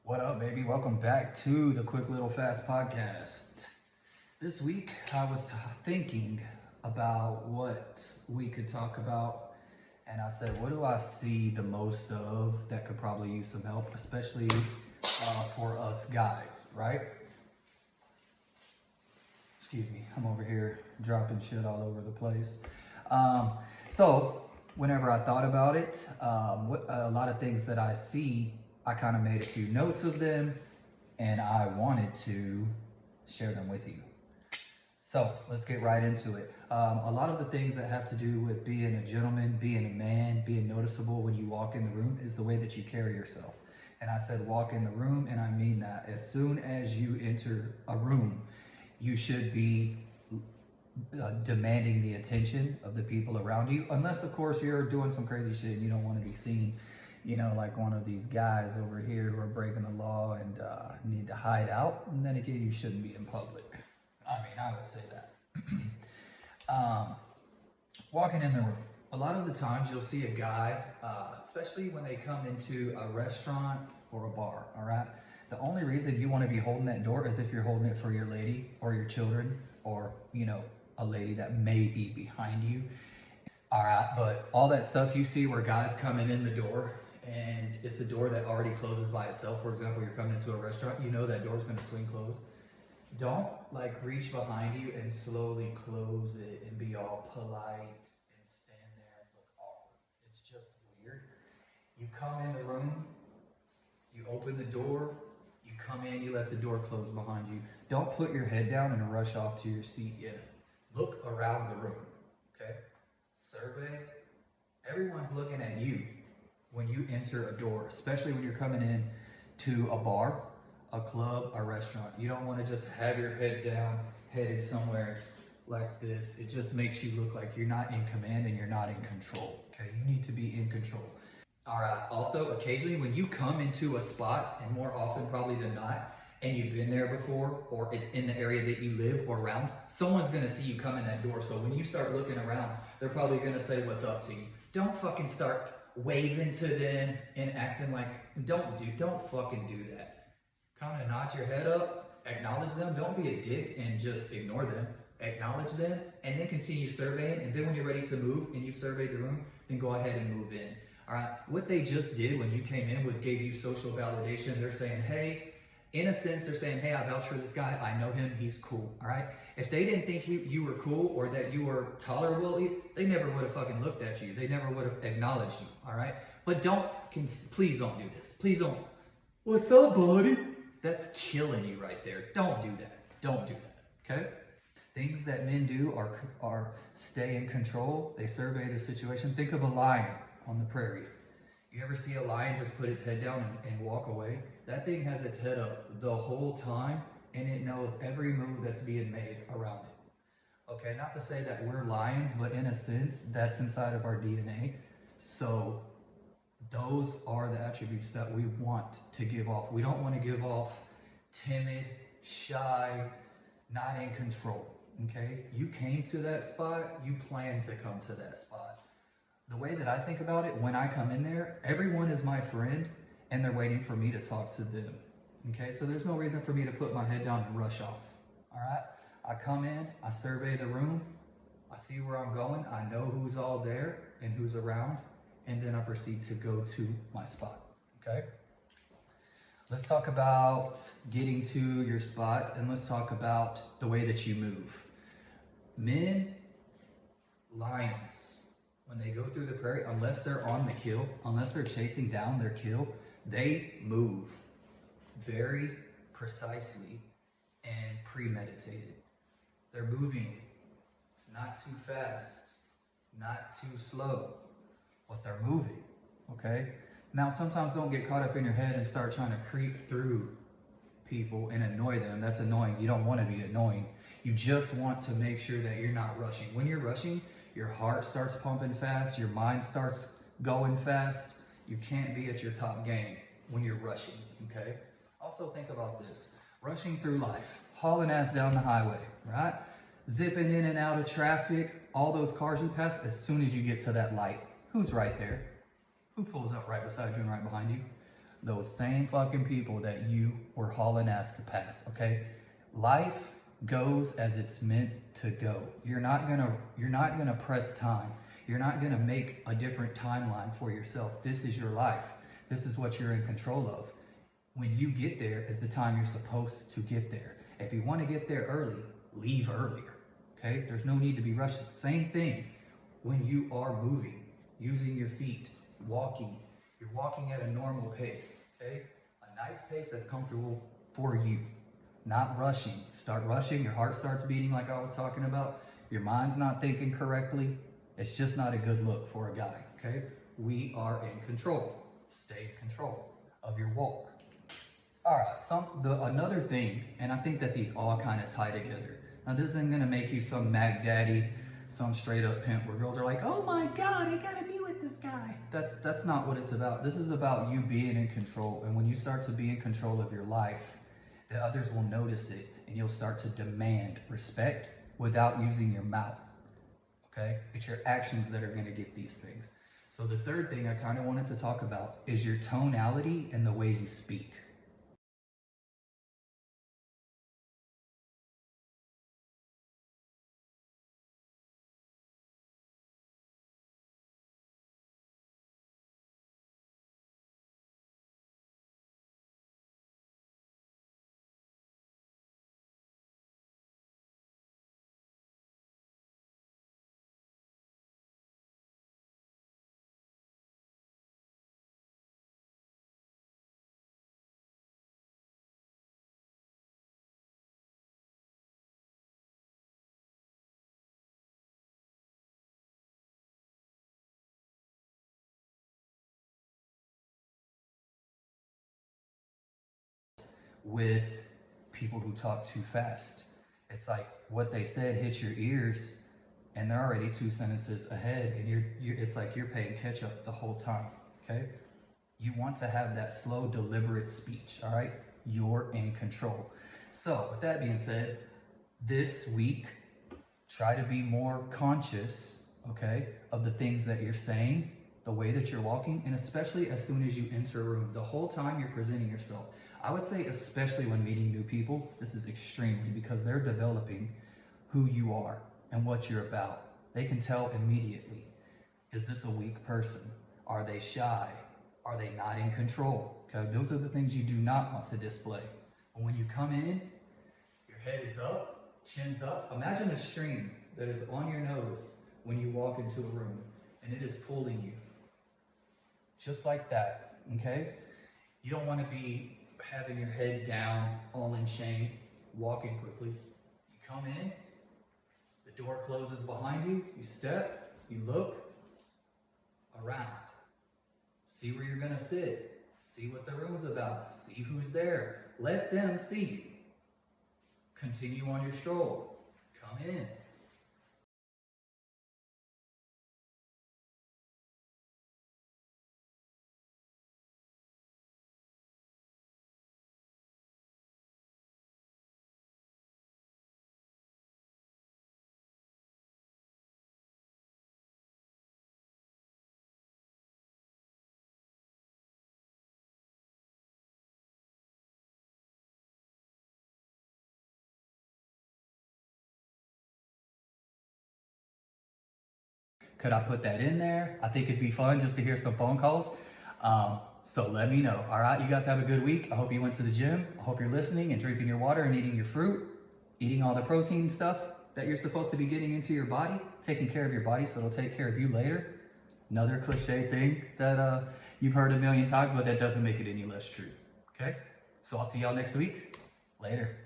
What up, baby? Welcome back to the Quick Little Fast podcast. This week, I was thinking about what we could talk about, and I said, what do I see the most of that could probably use some help, especially for us guys, right? Excuse me, I'm over here dropping shit all over the place. So, whenever I thought about it, a lot of things that I see, I kind of made a few notes of them, and I wanted to share them with you. So let's get right into it. A lot of the things that have to do with being a gentleman, being a man, being noticeable when you walk in the room is the way that you carry yourself. And I said walk in the room, and I mean that. As soon as you enter a room, you should be demanding the attention of the people around you, unless of course you're doing some crazy shit and you don't want to be seen, like one of these guys over here who are breaking the law and need to hide out. And then again, you shouldn't be in public. I would say that. Walking in the room, a lot of the times you'll see a guy, especially when they come into a restaurant or a bar, all right? The only reason you want to be holding that door is if you're holding it for your lady or your children or, a lady that may be behind you. All right, but all that stuff you see where guys coming in the door and it's a door that already closes by itself. For example, you're coming into a restaurant, that door's going to swing closed. Don't reach behind you and slowly close it and be all polite and stand there and look awkward. It's just weird. You come in the room, you open the door, you come in, you let the door close behind you. Don't put your head down and rush off to your seat yet. Look around the room, okay? Survey. Everyone's looking at you when you enter a door, especially when you're coming in to a bar, a club, a restaurant. You don't want to just have your head down, headed somewhere like this. It just makes you look like you're not in command and you're not in control, okay? You need to be in control. All right, also, occasionally when you come into a spot, and more often probably than not, and you've been there before, or it's in the area that you live or around, someone's gonna see you come in that door. So when you start looking around, they're probably gonna say what's up to you. Don't fucking start waving to them and acting like, don't fucking do that. Kind of nod your head up, acknowledge them. Don't be a dick and just ignore them. Acknowledge them, and then continue surveying. And then when you're ready to move and you've surveyed the room, then go ahead and move in. All right, what they just did when you came in was gave you social validation. They're saying, hey, in a sense, they're saying, hey, I vouch for this guy. I know him. He's cool. All right. If they didn't think you were cool or that you were tolerable, at least, they never would have fucking looked at you. They never would have acknowledged you. All right. But please don't do this. Please don't. What's up, buddy? That's killing you right there. Don't do that. Don't do that. Okay. Things that men do are stay in control. They survey the situation. Think of a lion on the prairie. You ever see a lion just put its head down and walk away? That thing has its head up the whole time, and it knows every move that's being made around it. Okay, not to say that we're lions, but in a sense, that's inside of our DNA. So those are the attributes that we want to give off. We don't want to give off timid, shy, not in control. Okay, you came to that spot, you plan to come to that spot. The way that I think about it, when I come in there, everyone is my friend and they're waiting for me to talk to them. Okay, so there's no reason for me to put my head down and rush off. All right, I come in, I survey the room, I see where I'm going, I know who's all there and who's around, and then I proceed to go to my spot. Okay, let's talk about getting to your spot, and let's talk about the way that you move. Men, lions, when they go through the prairie, unless they're on the kill, unless they're chasing down their kill, they move very precisely and premeditated. They're moving not too fast, not too slow, but they're moving, okay? Now, sometimes don't get caught up in your head and start trying to creep through people and annoy them. That's annoying. You don't want to be annoying. You just want to make sure that you're not rushing. When you're rushing, your heart starts pumping fast, your mind starts going fast. You can't be at your top game when you're rushing, okay? Also think about this. Rushing through life, hauling ass down the highway, right? Zipping in and out of traffic, all those cars you pass, as soon as you get to that light, who's right there? Who pulls up right beside you and right behind you? those same fucking people that you were hauling ass to pass, okay? Life goes as it's meant to go. You're not gonna press time. You're not gonna make a different timeline for yourself. This is your life. This is what you're in control of. When you get there is the time you're supposed to get there. If you want to get there early, leave earlier, okay? There's no need to be rushing. Same thing when you are moving, using your feet, walking. You're walking at a normal pace, okay? A nice pace that's comfortable for you. Not rushing. Start rushing, your heart starts beating like I was talking about. Your mind's not thinking correctly. It's just not a good look for a guy, okay? We are in control. Stay in control of your walk. All right, another thing, and I think that these all kind of tie together. Now, this isn't gonna make you some Mac Daddy, some straight up pimp where girls are like, oh my God, I gotta be with this guy. That's not what it's about. This is about you being in control. And when you start to be in control of your life, the others will notice it and you'll start to demand respect without using your mouth, okay? It's your actions that are gonna get these things. So the third thing I kind of wanted to talk about is your tonality and the way you speak. With people who talk too fast. It's like what they said hits your ears and they're already 2 sentences ahead and it's like you're playing catch up the whole time, okay? You want to have that slow, deliberate speech, all right? You're in control. So with that being said, this week, try to be more conscious, okay, of the things that you're saying, the way that you're walking, and especially as soon as you enter a room, the whole time you're presenting yourself. I would say especially when meeting new people, this is extremely because they're developing who you are and what you're about. They can tell immediately, is this a weak person? Are they shy? Are they not in control? Okay, those are the things you do not want to display. But when you come in, your head is up, chin's up. Imagine a string that is on your nose when you walk into a room and it is pulling you. Just like that, okay? You don't want to be having your head down, all in shame, walking quickly. You come in, the door closes behind you, you step, you look around. See where you're gonna sit, see what the room's about, see who's there. Let them see you. Continue on your stroll, come in. Could I put that in there? I think it'd be fun just to hear some phone calls. So let me know. All right, you guys have a good week. I hope you went to the gym. I hope you're listening and drinking your water and eating your fruit, eating all the protein stuff that you're supposed to be getting into your body, taking care of your body so it'll take care of you later. Another cliche thing that you've heard a million times, but that doesn't make it any less true. Okay? So I'll see y'all next week. Later.